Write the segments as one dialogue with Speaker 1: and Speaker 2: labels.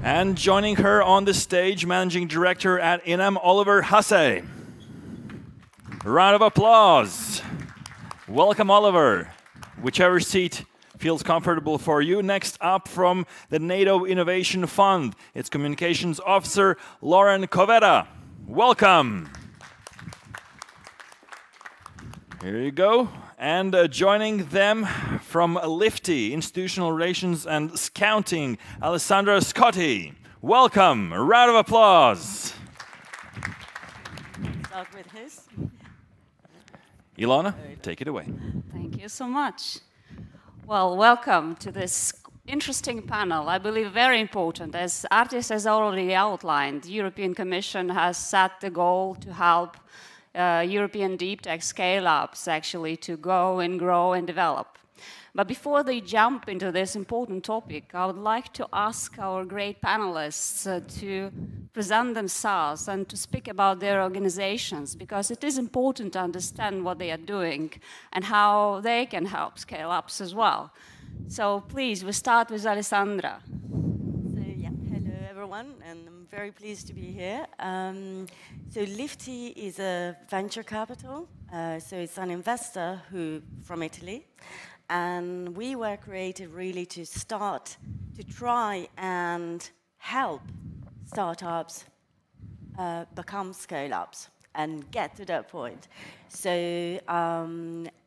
Speaker 1: And joining her on the stage, Managing Director at INAM, Oliver Hasse. Round of applause. Welcome, Oliver. Whichever seat feels comfortable for you. Next up from the NATO Innovation Fund, its Communications Officer, Lauren Covetta. Welcome. Here you go. And joining them from LIFTT, Institutional Relations and Scouting, Alessandra Scotti. Welcome. A round of applause.
Speaker 2: Start with his.
Speaker 1: Ilona, take it away.
Speaker 2: Thank you so much. Well, welcome to this interesting panel. I believe very important. As Artis has already outlined, the European Commission has set the goal to help European deep tech scale-ups actually to go and grow and develop. But before they jump into this important topic, I would like to ask our great panelists to present themselves and to speak about their organizations, because it is important to understand what they are doing and how they can help scale-ups as well. So please, we start with Alessandra.
Speaker 3: So yeah, hello everyone, and I'm very pleased to be here. So LIFTT is a venture capital, so it's an investor from Italy. And we were created really to try and help startups become scale-ups and get to that point. So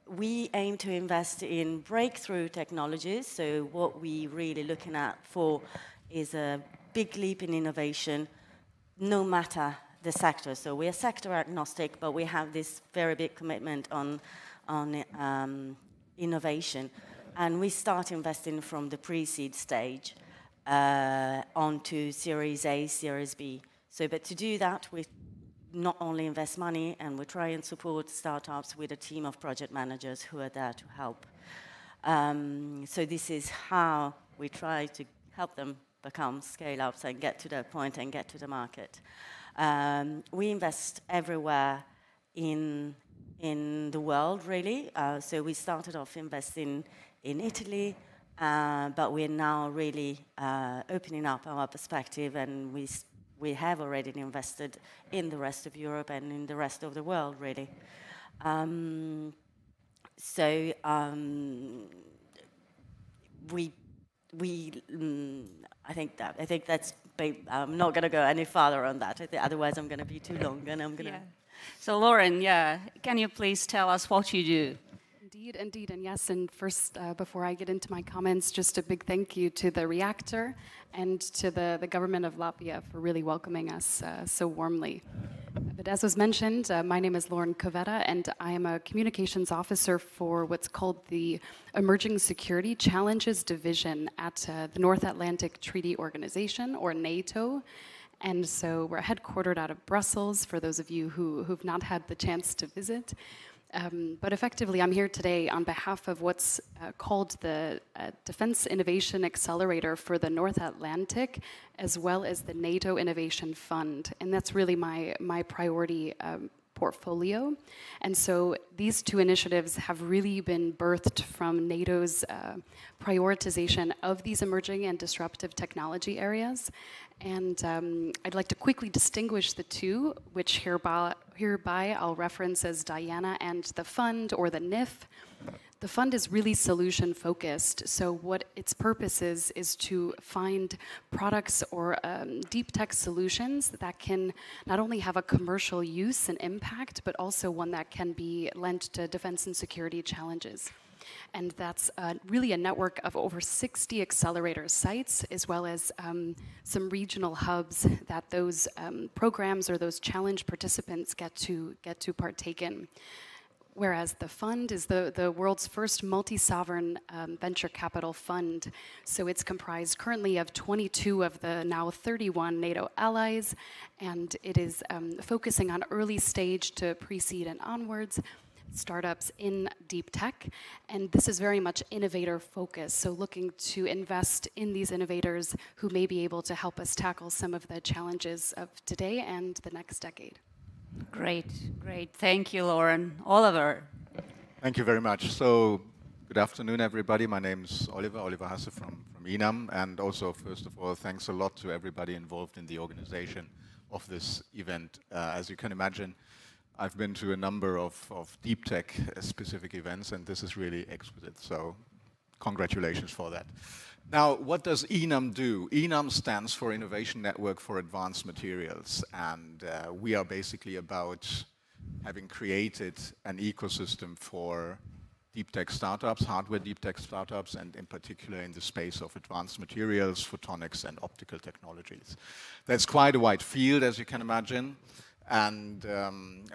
Speaker 3: we aim to invest in breakthrough technologies. So what we really looking at for is a big leap in innovation, no matter the sector. So we are sector agnostic, but we have this very big commitment on innovation, and we start investing from the pre-seed stage onto Series A, Series B. So, but to do that, we not only invest money, and we try and support startups with a team of project managers who are there to help. So this is how we try to help them become scale-ups and get to that point and get to the market. We invest everywhere in the world, really. So we started off investing in Italy, but we're now really opening up our perspective, and we have already invested in the rest of Europe and in the rest of the world, really. I think that's. I'm not going to go any farther on that. Otherwise, I'm going to be too long, and I'm going to.
Speaker 2: Yeah. So Lauren, can you please tell us what you do?
Speaker 4: Indeed, and yes, and first, before I get into my comments, just a big thank you to the Reactor and to the government of Latvia for really welcoming us so warmly. But as was mentioned, my name is Lauren Covetta, and I am a communications officer for what's called the Emerging Security Challenges Division at the North Atlantic Treaty Organization, or NATO. And so we're headquartered out of Brussels, for those of you who've not had the chance to visit. But effectively, I'm here today on behalf of what's called the Defense Innovation Accelerator for the North Atlantic, as well as the NATO Innovation Fund. And that's really my priority portfolio. And so these two initiatives have really been birthed from NATO's prioritization of these emerging and disruptive technology areas. And I'd like to quickly distinguish the two, which hereby I'll reference as Diana and the fund, or the NIF. The fund is really solution focused, so what its purpose is to find products or deep tech solutions that can not only have a commercial use and impact, but also one that can be lent to defense and security challenges. And that's really a network of over 60 accelerator sites, as well as some regional hubs that those programs or those challenge participants get to partake in. Whereas the fund is the world's first multi-sovereign venture capital fund. So it's comprised currently of 22 of the now 31 NATO allies, and it is focusing on early stage to pre-seed and onwards startups in deep tech, and this is very much innovator focused, so looking to invest in these innovators who may be able to help us tackle some of the challenges of today and the next decade.
Speaker 2: Great. Thank you, Lauren. Oliver.
Speaker 5: Thank you very much. So, good afternoon, everybody. My name's Oliver Hasse from from INAM, and also, first of all, thanks a lot to everybody involved in the organization of this event. As you can imagine, I've been to a number of deep tech specific events, and this is really exquisite, so congratulations for that. Now, what does INAM do? INAM stands for Innovation Network for Advanced Materials, and we are basically about having created an ecosystem for deep tech startups, hardware deep tech startups, and in particular in the space of advanced materials, photonics, and optical technologies. That's quite a wide field, as you can imagine, and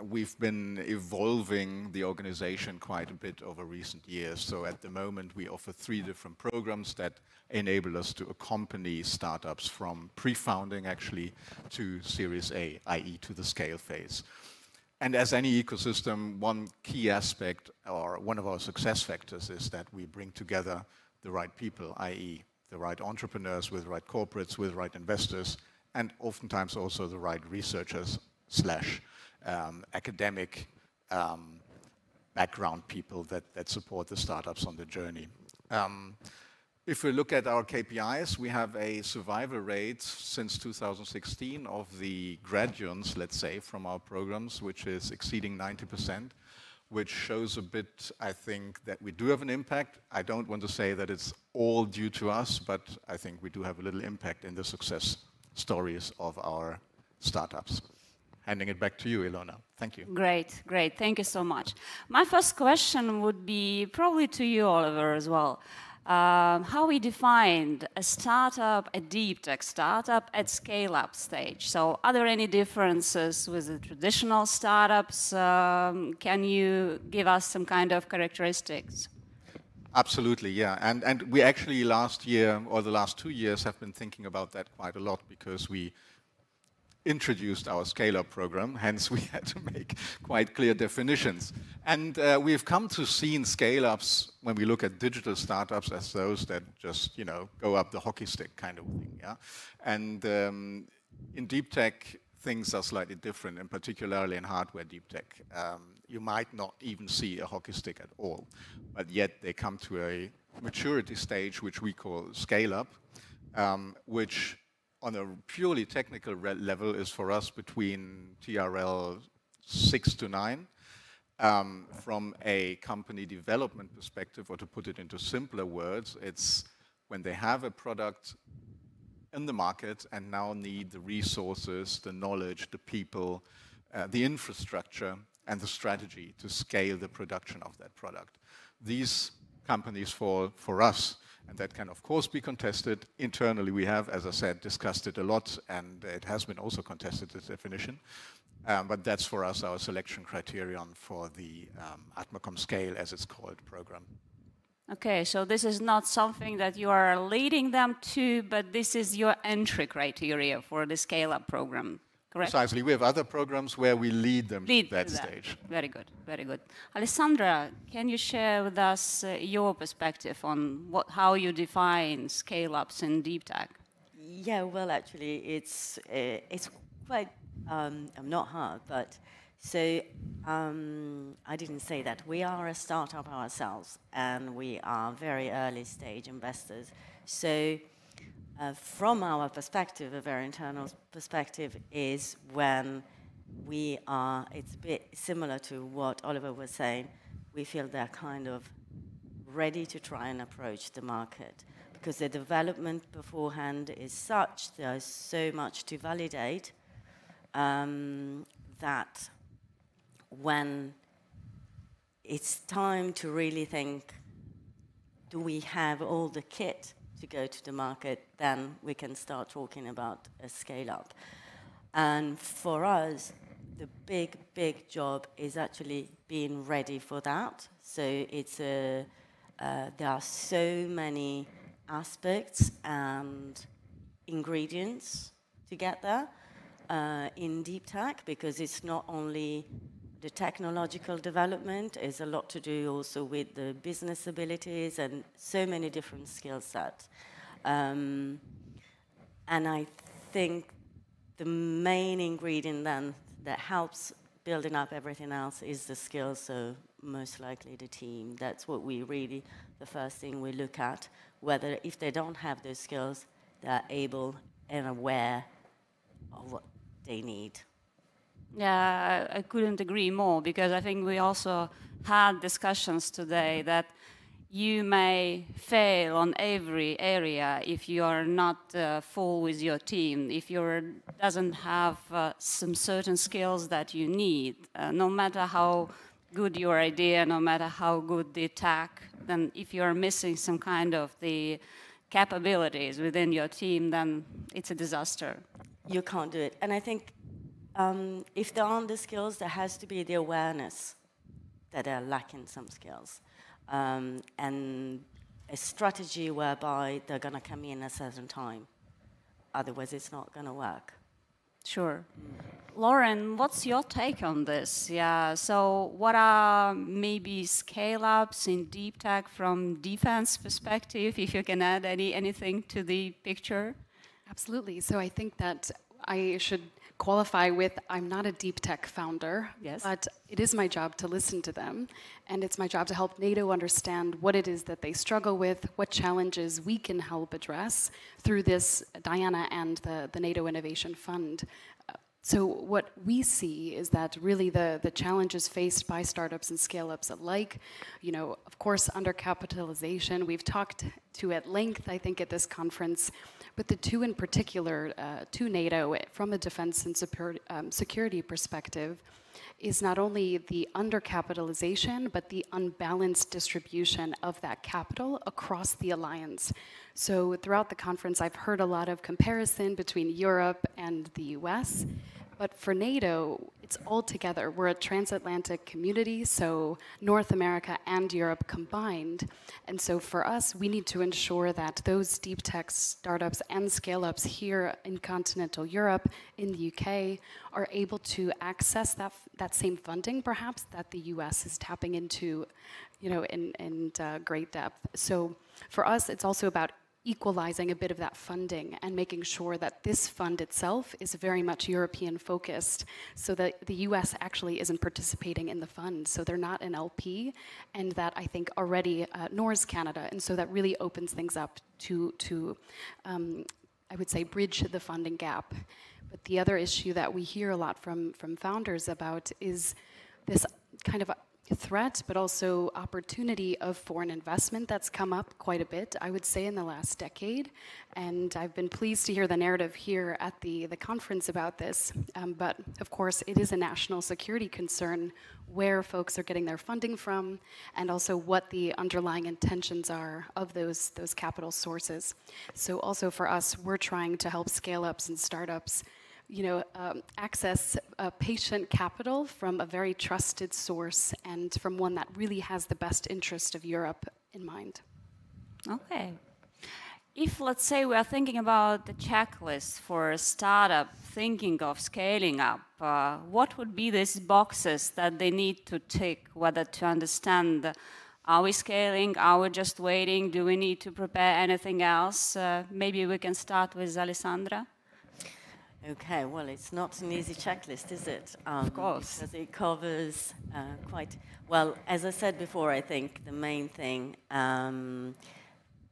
Speaker 5: we've been evolving the organization quite a bit over recent years. So at the moment, we offer 3 different programs that enable us to accompany startups from pre-founding, actually, to Series A, i.e. to the scale phase. And as any ecosystem, one key aspect, or one of our success factors, is that we bring together the right people, i.e. the right entrepreneurs with the right corporates, with the right investors, and oftentimes also the right researchers / academic background people that support the startups on the journey. If we look at our KPIs, we have a survival rate since 2016 of the graduates, let's say, from our programs, which is exceeding 90%, which shows a bit, I think, that we do have an impact. I don't want to say that it's all due to us, but I think we do have a little impact in the success stories of our startups. Handing it back to you, Ilona. Thank you.
Speaker 2: Great, great. Thank you so much. My first question would be probably to you, Oliver, as well. How we defined a startup, a deep tech startup at scale-up stage. So are there any differences with the traditional startups? Can you give us some kind of characteristics?
Speaker 5: Absolutely, yeah. And we actually last year, or the last 2 years, have been thinking about that quite a lot, because we introduced our scale-up program, hence we had to make quite clear definitions. And we've come to see in scale-ups, when we look at digital startups, as those that just, go up the hockey stick kind of thing, yeah? And in deep tech, things are slightly different, and particularly in hardware deep tech. You might not even see a hockey stick at all, but yet they come to a maturity stage, which we call scale-up, which on a purely technical level is for us between TRL 6 to 9. From a company development perspective, or to put it into simpler words, it's when they have a product in the market and now need the resources, the knowledge, the people, the infrastructure, and the strategy to scale the production of that product. These companies fall for us. And that can, of course, be contested. Internally, we have, as I said, discussed it a lot, and it has been also contested, this definition. But that's for us our selection criterion for the Atmacom Scale, as it's called, program.
Speaker 2: Okay, so this is not something that you are leading them to, but this is your entry criteria for the scale-up program. Correct?
Speaker 5: Precisely. We have other programs where we lead them to that stage.
Speaker 2: Very good, very good. Alessandra, can you share with us your perspective on how you define scale-ups in deep tech?
Speaker 3: Yeah, well, actually, it's quite not hard, but so I didn't say that. We are a startup ourselves, and we are very early stage investors. So from our perspective, a very internal perspective, is when we are, it's a bit similar to what Oliver was saying, we feel they're kind of ready to try and approach the market, because the development beforehand is such, there's so much to validate, that when it's time to really think, do we have all the kit to go to the market, then we can start talking about a scale-up. And for us, the big job is actually being ready for that. So it's there are so many aspects and ingredients to get there in deep tech, because it's not only the technological development, is a lot to do also with the business abilities and so many different skill sets. And I think the main ingredient then that helps building up everything else is the skills, so most likely the team. That's what we really the first thing we look at, whether if they don't have those skills, they're able and aware of what they need.
Speaker 2: Yeah, I couldn't agree more, because I think we also had discussions today that you may fail on every area if you are not full with your team, if you doesn't have some certain skills that you need, no matter how good your idea, no matter how good the attack, then if you are missing some kind of the capabilities within your team, then it's a disaster.
Speaker 3: You can't do it. And I think if there aren't the skills, there has to be the awareness that they're lacking some skills. And a strategy whereby they're going to come in at a certain time. Otherwise, it's not going to work.
Speaker 2: Sure. Lauren, what's your take on this? Yeah, so what are maybe scale-ups in deep tech from defense perspective, if you can add anything to the picture?
Speaker 4: Absolutely. So I think that I should qualify with, I'm not a deep tech founder,
Speaker 2: yes,
Speaker 4: but it is my job to listen to them, and it's my job to help NATO understand what it is that they struggle with, what challenges we can help address through this Diana and the NATO Innovation Fund. So what we see is that really the challenges faced by startups and scale-ups alike, you know, of course, undercapitalization, we've talked to at length, I think, at this conference, but the two in particular, to NATO, from a defense and security perspective, is not only the undercapitalization, but the unbalanced distribution of that capital across the alliance. So throughout the conference, I've heard a lot of comparison between Europe and the US. But for NATO, it's all together. We're a transatlantic community, so North America and Europe combined. And so for us, we need to ensure that those deep tech startups and scale-ups here in continental Europe, in the UK, are able to access that same funding, perhaps, that the US is tapping into, you know, in great depth. So for us, it's also about equalizing a bit of that funding and making sure that this fund itself is very much European focused, so that the US actually isn't participating in the fund, so they're not an LP, and that I think already nor is Canada, and so that really opens things up to I would say bridge the funding gap. But the other issue that we hear a lot from founders about is this kind of threat, but also opportunity of foreign investment that's come up quite a bit, I would say, in the last decade. And I've been pleased to hear the narrative here at the conference about this. But of course, it is a national security concern where folks are getting their funding from, and also what the underlying intentions are of those capital sources. So also for us, we're trying to help scale-ups and startups, you know, access patient capital from a very trusted source and from one that really has the best interest of Europe in mind.
Speaker 2: Okay. If, let's say, we are thinking about the checklist for a startup thinking of scaling up, what would be these boxes that they need to tick, whether to understand, are we scaling, are we just waiting, do we need to prepare anything else? Maybe we can start with Alessandra.
Speaker 3: Okay, well, it's not an easy checklist, is it?
Speaker 2: Of course.
Speaker 3: Because it covers quite... Well, as I said before, I think the main thing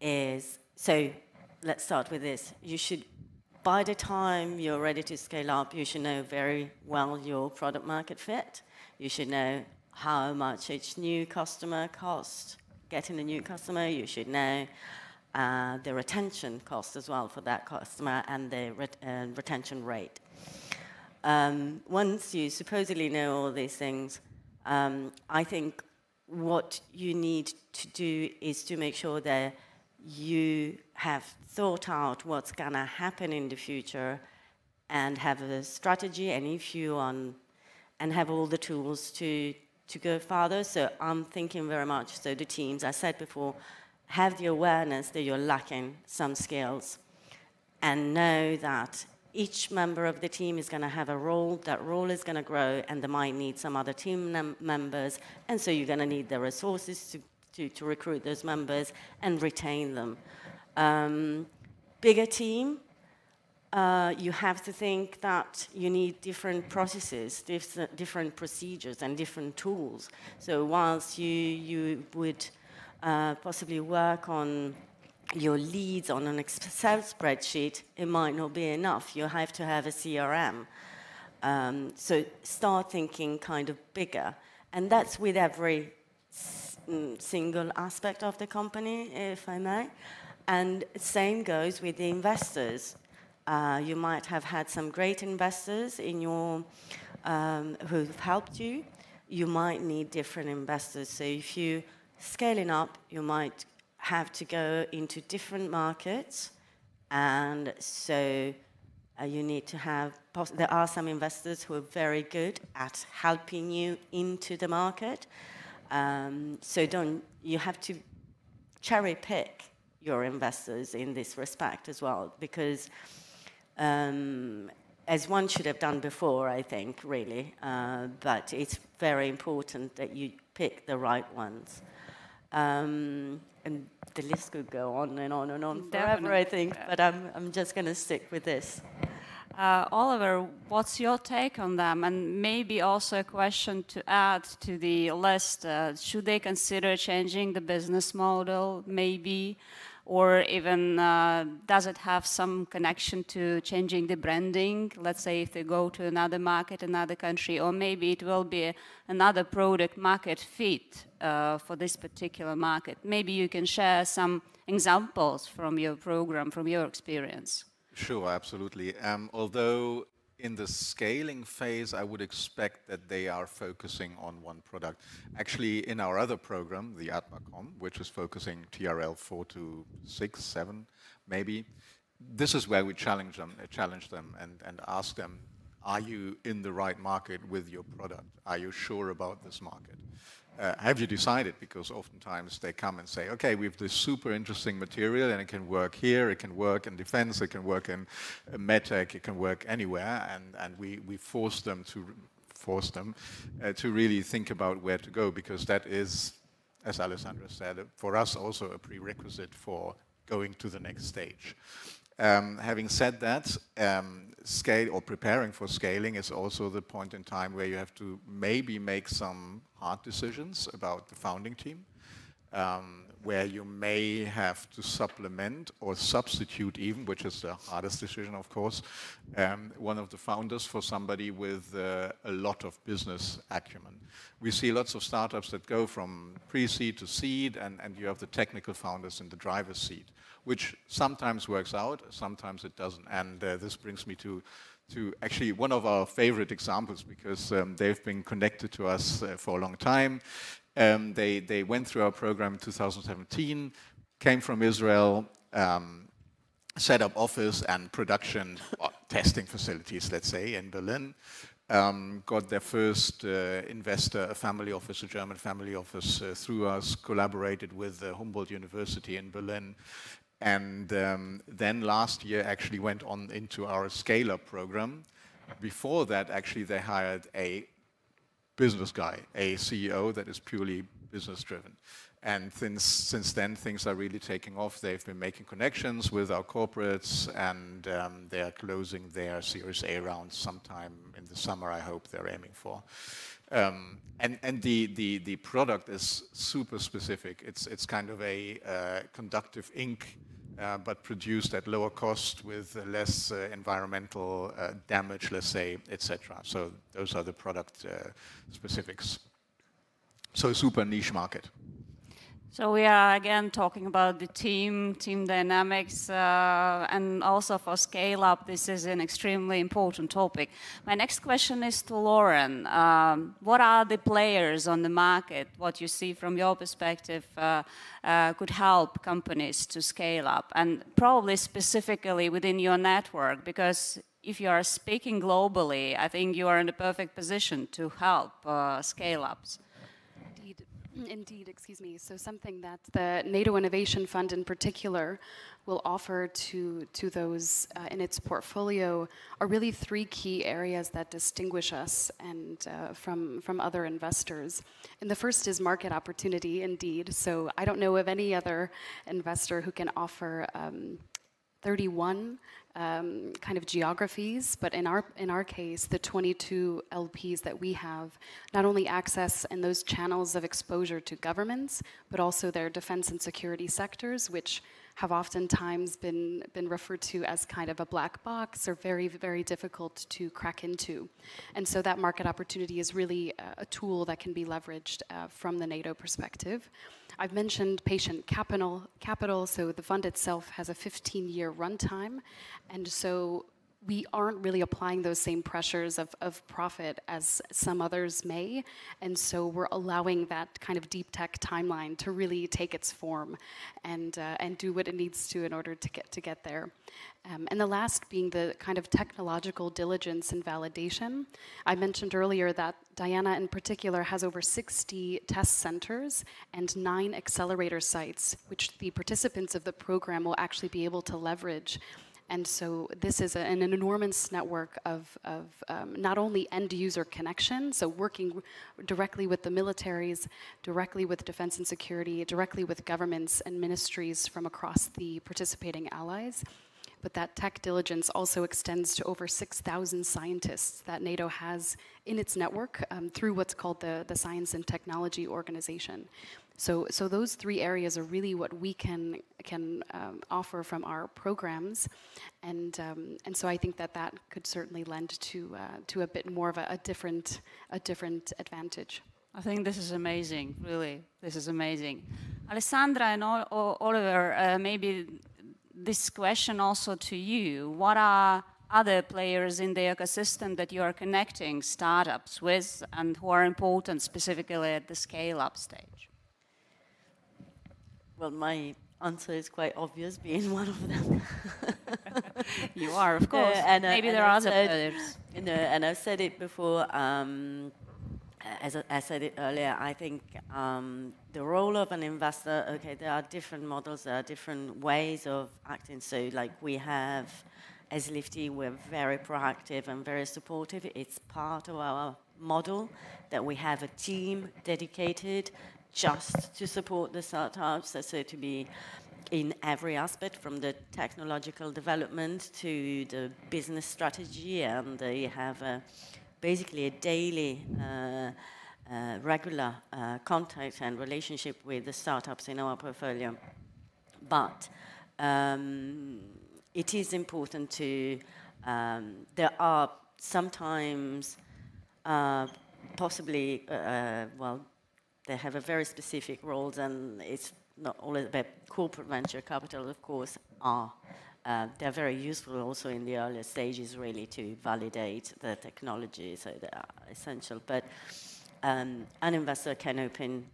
Speaker 3: is... So, let's start with this. You should, by the time you're ready to scale up, you should know very well your product market fit. You should know how much each new customer costs. Getting a new customer, you should know the retention cost as well for that customer and the retention rate. Once you supposedly know all these things, I think what you need to do is to make sure that you have thought out what's going to happen in the future and have a strategy, and if you and have all the tools to go further. So I'm thinking very much, so the teams, I said before, have the awareness that you're lacking some skills and know that each member of the team is going to have a role, that role is going to grow, and they might need some other team members, and so you're going to need the resources to recruit those members and retain them. Bigger team, you have to think that you need different processes, different procedures and different tools. So whilst you would possibly work on your leads on an Excel spreadsheet, it might not be enough. You have to have a CRM. So start thinking kind of bigger. And that's with every single aspect of the company, if I may. And same goes with the investors. You might have had some great investors in your who've helped you. You might need different investors. So if you're scaling up, you might have to go into different markets. And so you need to have, there are some investors who are very good at helping you into the market. So you have to cherry pick your investors in this respect as well, because as one should have done before, I think, really, but it's very important that you pick the right ones. And the list could go on and on and on forever, I think, but I'm just going to stick with this.
Speaker 2: Oliver, what's your take on them? And maybe also a question to add to the list. Should they consider changing the business model, maybe? Or even does it have some connection to changing the branding? Let's say if they go to another market, another country, or maybe it will be another product market fit for this particular market. Maybe you can share some examples from your program, from your experience.
Speaker 5: Sure, absolutely. Although in the scaling phase, I would expect that they are focusing on one product. Actually, in our other program, the ATMACOM, which is focusing TRL 4 to 6, 7, maybe, this is where we challenge them and ask them, are you in the right market with your product? Are you sure about this market? Have you decided? Because oftentimes they come and say, okay, we have this super interesting material and it can work here, it can work in defense, it can work in medtech, it can work anywhere, and we force them to really think about where to go, because that is, as Alessandra said, for us also a prerequisite for going to the next stage. Having said that, scale or preparing for scaling is also the point in time where you have to maybe make some hard decisions about the founding team, where you may have to supplement or substitute even, which is the hardest decision, of course, one of the founders for somebody with a lot of business acumen. We see lots of startups that go from pre-seed to seed, and you have the technical founders in the driver's seat, which sometimes works out, sometimes it doesn't. And this brings me to actually one of our favorite examples, because they've been connected to us for a long time. They went through our program in 2017, came from Israel, set up office and production testing facilities, let's say, in Berlin. Got their first investor, a family office, a German family office, through us, collaborated with Humboldt University in Berlin. And then last year actually went on into our scale-up program. Before that, actually, they hired a business guy, a CEO that is purely business-driven. And since then, things are really taking off. They've been making connections with our corporates, and they are closing their Series A round sometime in the summer, I hope they're aiming for. And the product is super specific. It's kind of a conductive ink, but produced at lower cost with less environmental damage, let's say, etc. So those are the product specifics. So super niche market.
Speaker 2: So we are again talking about the team dynamics, and also for scale up, this is an extremely important topic. My next question is to Lauren. What are the players on the market, what you see from your perspective, could help companies to scale up? And probably specifically within your network, because if you are speaking globally, I think you are in the perfect position to help scale-ups.
Speaker 4: Indeed, excuse me. So something that the NATO Innovation Fund in particular will offer to those in its portfolio are really three key areas that distinguish us and from other investors. And the first is market opportunity, indeed. So I don't know of any other investor who can offer 31 kind of geographies, but in our case, the 22 LPs that we have not only access in those channels of exposure to governments, but also their defense and security sectors, which have oftentimes been referred to as kind of a black box or very, very difficult to crack into. And so that market opportunity is really a tool that can be leveraged from the NATO perspective. I've mentioned patient capital, so the fund itself has a 15-year runtime, and so we aren't really applying those same pressures of profit as some others may, and so we're allowing that kind of deep tech timeline to really take its form and do what it needs to in order to get there. And the last being the kind of technological diligence and validation. I mentioned earlier that Diana in particular has over 60 test centers and 9 accelerator sites, which the participants of the program will actually be able to leverage. And so this is an enormous network of not only end-user connection, so working directly with the militaries, directly with defense and security, directly with governments and ministries from across the participating allies, but that tech diligence also extends to over 6,000 scientists that NATO has in its network through what's called the Science and Technology Organization. So those 3 areas are really what we can offer from our programs, and so I think that could certainly lend to a bit more of a different advantage.
Speaker 2: I think this is amazing, really. This is amazing. Alessandra and Oliver, maybe this question also to you. What are other players in the ecosystem that you are connecting startups with and who are important specifically at the scale-up stage?
Speaker 3: Well, my answer is quite obvious, being one of them.
Speaker 2: You are, of course. Maybe there are other players.
Speaker 3: And I've said it before, as I said it earlier, I think the role of an investor, okay, there are different models, there are different ways of acting. So like we have, as LIFTT, we're very proactive and very supportive. It's part of our model that we have a team dedicated just to support the startups, so to be in every aspect, from the technological development to the business strategy, and they have basically a daily, regular contact and relationship with the startups in our portfolio. But it is important to, there are sometimes possibly, well, they have a very specific roles, and it's not always about corporate venture capital, of course, they're very useful also in the earlier stages, really, to validate the technology, so they are essential. But an investor can open,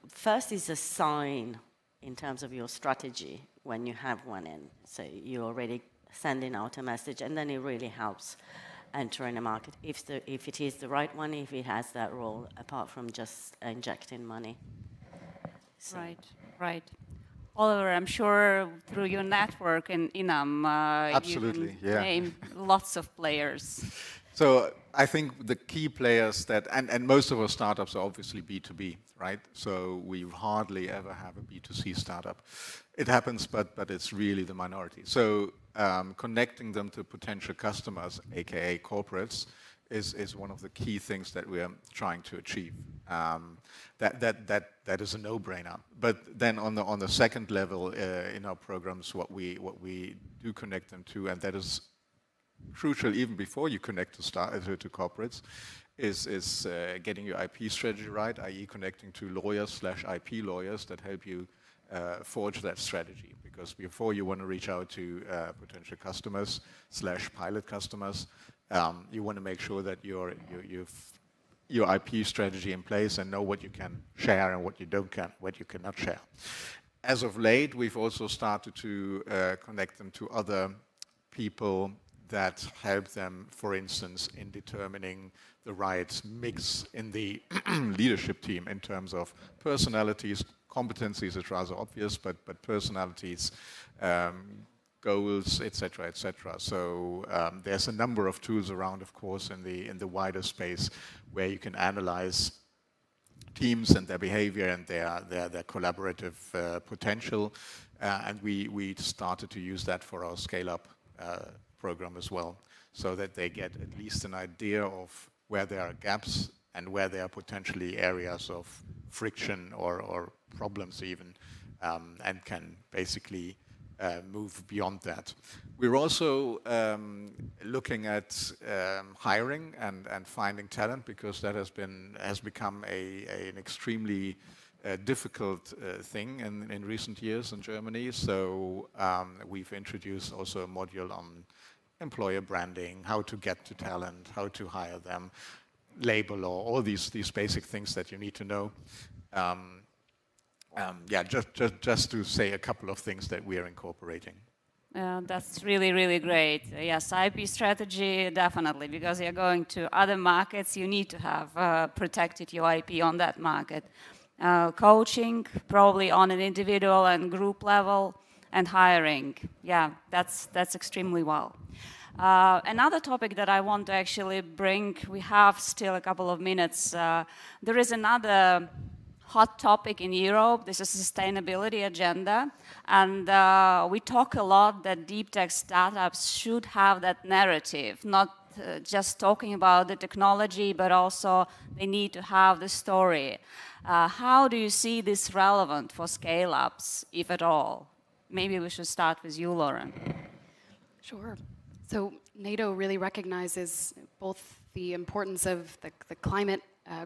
Speaker 3: first is a sign in terms of your strategy when you have one in, so you're already sending out a message, and then it really helps entering a market, if it is the right one, if it has that role, apart from just injecting money. So.
Speaker 2: Right. Oliver, I'm sure through your network in INAM,
Speaker 5: Absolutely,
Speaker 2: you can name lots of players.
Speaker 5: So I think the key players that, and most of our startups are obviously B2B, right? So we hardly ever have a B2C startup. It happens, but it's really the minority. So connecting them to potential customers, aka corporates, is one of the key things that we are trying to achieve. That is a no-brainer. But then on the second level in our programs, what we do connect them to, and that is crucial even before you connect to corporates, is getting your IP strategy right, i.e. connecting to lawyers/IP lawyers that help you forge that strategy. Because before you want to reach out to potential customers/pilot customers, you want to make sure that you've your IP strategy in place and know what you can share and what you cannot share. As of late, we've also started to connect them to other people that help them, for instance, in determining the right mix in the leadership team in terms of personalities. Competencies is rather obvious, but personalities, goals, etc., etc. So there's a number of tools around, of course, in the wider space where you can analyze teams and their behavior and their collaborative potential. And we started to use that for our scale-up program as well, so that they get at least an idea of where there are gaps and where there are potentially areas of friction or problems even, and can basically move beyond that. We're also looking at hiring and finding talent, because that has become an extremely difficult thing in recent years in Germany. So we've introduced also a module on employer branding, how to get to talent, how to hire them, labor law, all these basic things that you need to know. Yeah, just to say a couple of things that we are incorporating.
Speaker 2: That's really, really great. Yes, IP strategy, definitely, because you're going to other markets, you need to have protected your IP on that market. Coaching, probably on an individual and group level, and hiring. Yeah, that's extremely well. Another topic that I want to actually bring, we have still a couple of minutes. There is another hot topic in Europe. This is sustainability agenda, and we talk a lot that deep tech startups should have that narrative, not just talking about the technology, but also they need to have the story. How do you see this relevant for scale-ups, if at all? Maybe we should start with you, Lauren.
Speaker 4: Sure. So NATO really recognizes both the importance of the climate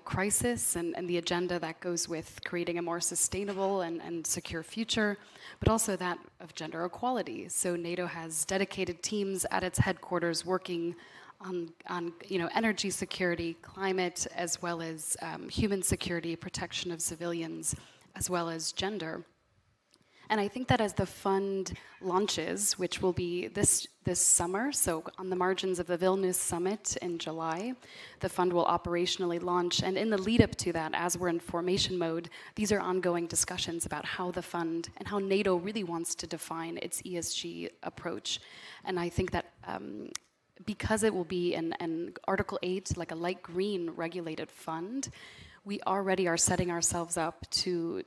Speaker 4: crisis and the agenda that goes with creating a more sustainable and secure future, but also that of gender equality. So NATO has dedicated teams at its headquarters working on energy security, climate, as well as human security, protection of civilians, as well as gender. And I think that as the fund launches, which will be this summer, so on the margins of the Vilnius summit in July, the fund will operationally launch. And in the lead up to that, as we're in formation mode, these are ongoing discussions about how the fund and how NATO really wants to define its ESG approach. And I think that because it will be an Article 8, like a light green regulated fund, we already are setting ourselves up to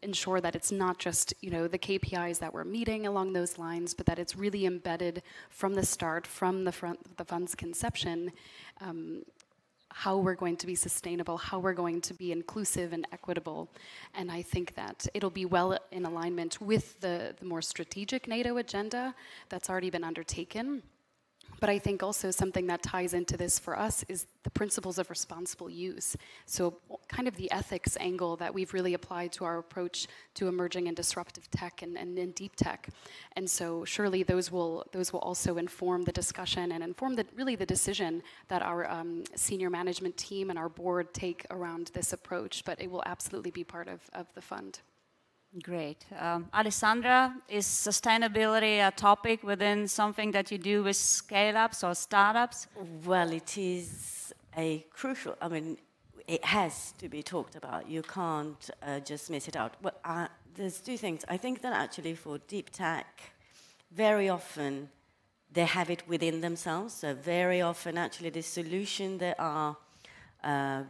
Speaker 4: ensure that it's not just the KPIs that we're meeting along those lines, but that it's really embedded from the start, from the fund's conception, how we're going to be sustainable, how we're going to be inclusive and equitable. And I think that it'll be well in alignment with the more strategic NATO agenda that's already been undertaken. But I think also something that ties into this for us is the principles of responsible use. So kind of the ethics angle that we've really applied to our approach to emerging and disruptive tech and in deep tech. And so surely those will also inform the discussion and inform really the decision that our senior management team and our board take around this approach. But it will absolutely be part of the fund.
Speaker 2: Great. Alessandra, is sustainability a topic within something that you do with scale-ups or startups?
Speaker 3: Well, it is a crucial, it has to be talked about. You can't just miss it out. Well, there's two things. I think that actually for deep tech, very often they have it within themselves. So very often actually the solution they are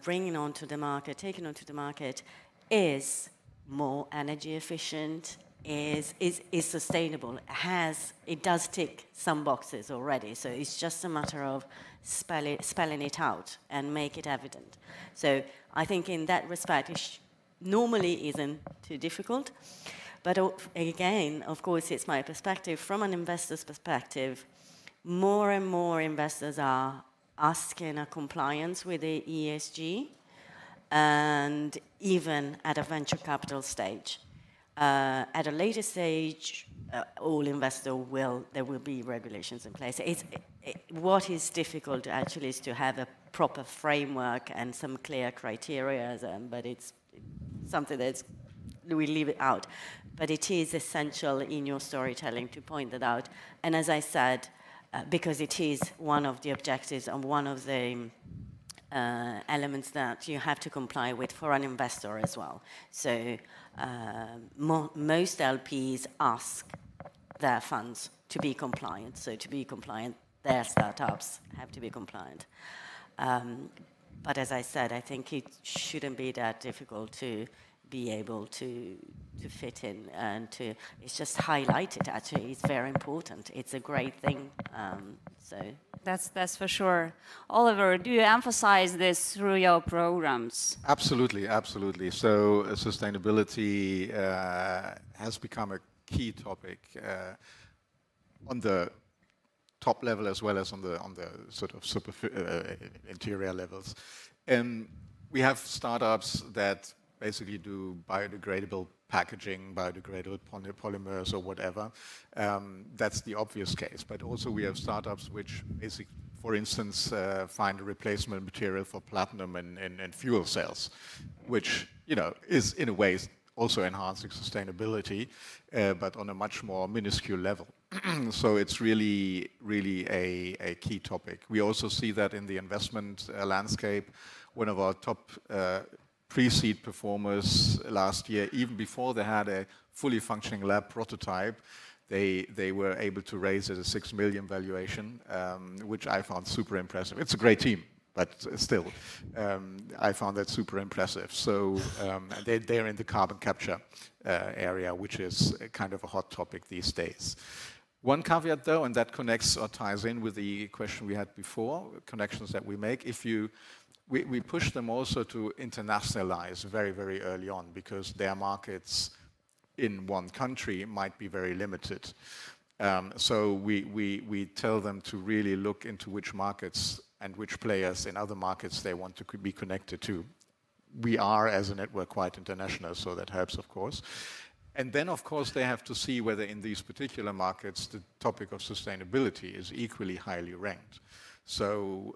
Speaker 3: bringing onto the market, taking onto the market is more energy efficient, is sustainable. It does tick some boxes already, so it's just a matter of spelling it out and make it evident. So I think in that respect, it normally isn't too difficult. But again, of course, it's my perspective. From an investor's perspective, more and more investors are asking a compliance with the ESG, and even at a venture capital stage. At a later stage, all investors there will be regulations in place. What is difficult actually is to have a proper framework and some clear criteria, but it's something that's, we leave it out. But it is essential in your storytelling to point that out. And as I said, because it is one of the objectives and one of the elements that you have to comply with for an investor as well. So most LPs ask their funds to be compliant. So to be compliant, their startups have to be compliant. But as I said, I think it shouldn't be that difficult to be able to fit in and to, it's just highlighted actually, it's very important. It's a great thing, so.
Speaker 2: That's for sure. Oliver, do you emphasize this through your programs?
Speaker 5: Absolutely, absolutely. So sustainability has become a key topic on the top level as well as on the sort of interior levels. We have startups that basically do biodegradable packaging, biodegradable polymers or whatever. That's the obvious case. But also we have startups which basically, for instance, find a replacement material for platinum in fuel cells, which, you know, is in a way also enhancing sustainability, but on a much more minuscule level. So it's really, really a key topic. We also see that in the investment landscape. One of our top pre-seed performers last year, even before they had a fully functioning lab prototype, they were able to raise at a 6 million valuation, which I found super impressive. It's a great team, but still, I found that super impressive. So they're in the carbon capture area, which is kind of a hot topic these days. One caveat though, and that connects or ties in with the question we had before, connections that we make, we push them also to internationalize very, very early on, because their markets in one country might be very limited. So we tell them to really look into which markets and which players in other markets they want to be connected to. We are, as a network, quite international, so that helps, of course. And then, of course, they have to see whether in these particular markets the topic of sustainability is equally highly ranked. So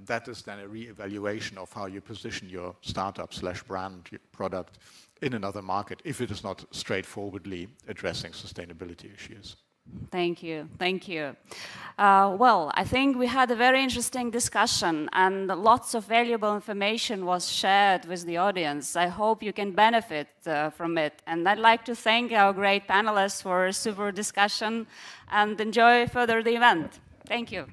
Speaker 5: that is then a re-evaluation of how you position your startup/brand, your product in another market, if it is not straightforwardly addressing sustainability issues.
Speaker 2: Thank you, thank you. Well, I think we had a very interesting discussion and lots of valuable information was shared with the audience. I hope you can benefit from it. And I'd like to thank our great panelists for a super discussion and enjoy further the event. Thank you.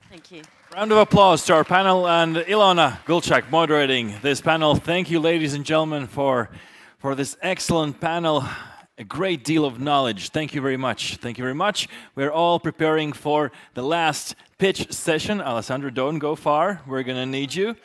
Speaker 3: Thank you.
Speaker 1: Round of applause to our panel and Ilona Gulchak moderating this panel. Thank you, ladies and gentlemen, for this excellent panel. A great deal of knowledge. Thank you very much. Thank you very much. We're all preparing for the last pitch session. Alessandra, don't go far. We're going to need you.